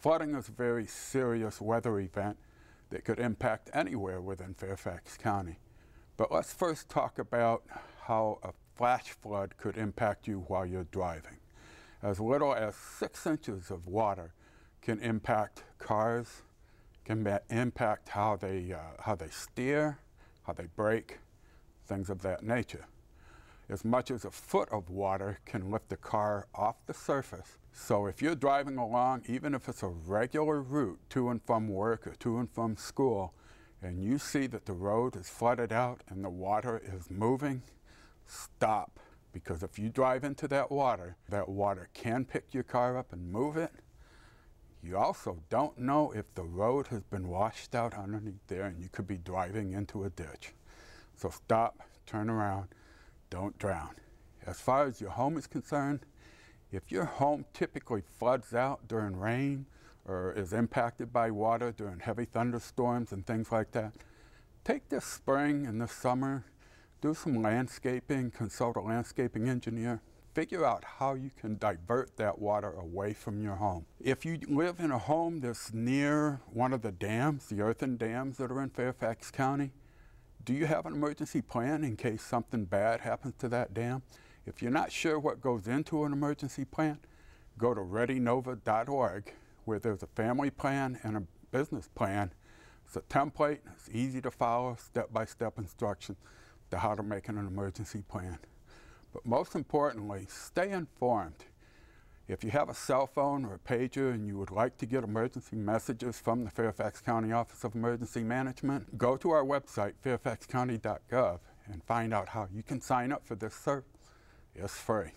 Flooding is a very serious weather event that could impact anywhere within Fairfax County. But let's first talk about how a flash flood could impact you while you're driving. As little as 6 inches of water can impact cars, can impact how they steer, how they brake, things of that nature. As much as a foot of water can lift the car off the surface. So if you're driving along, even if it's a regular route to and from work or to and from school, and you see that the road is flooded out and the water is moving, stop. Because if you drive into that water can pick your car up and move it. You also don't know if the road has been washed out underneath there and you could be driving into a ditch. So stop, turn around, don't drown. As far as your home is concerned, if your home typically floods out during rain or is impacted by water during heavy thunderstorms and things like that, take this spring and this summer, do some landscaping, consult a landscaping engineer, figure out how you can divert that water away from your home. If you live in a home that's near one of the dams, the earthen dams that are in Fairfax County, do you have an emergency plan in case something bad happens to that dam? If you're not sure what goes into an emergency plan, go to readynova.org where there's a family plan and a business plan. It's a template, it's easy to follow, step-by-step instructions to how to make an emergency plan. But most importantly, stay informed. If you have a cell phone or a pager and you would like to get emergency messages from the Fairfax County Office of Emergency Management, go to our website, fairfaxcounty.gov, and find out how you can sign up for this service. It's free.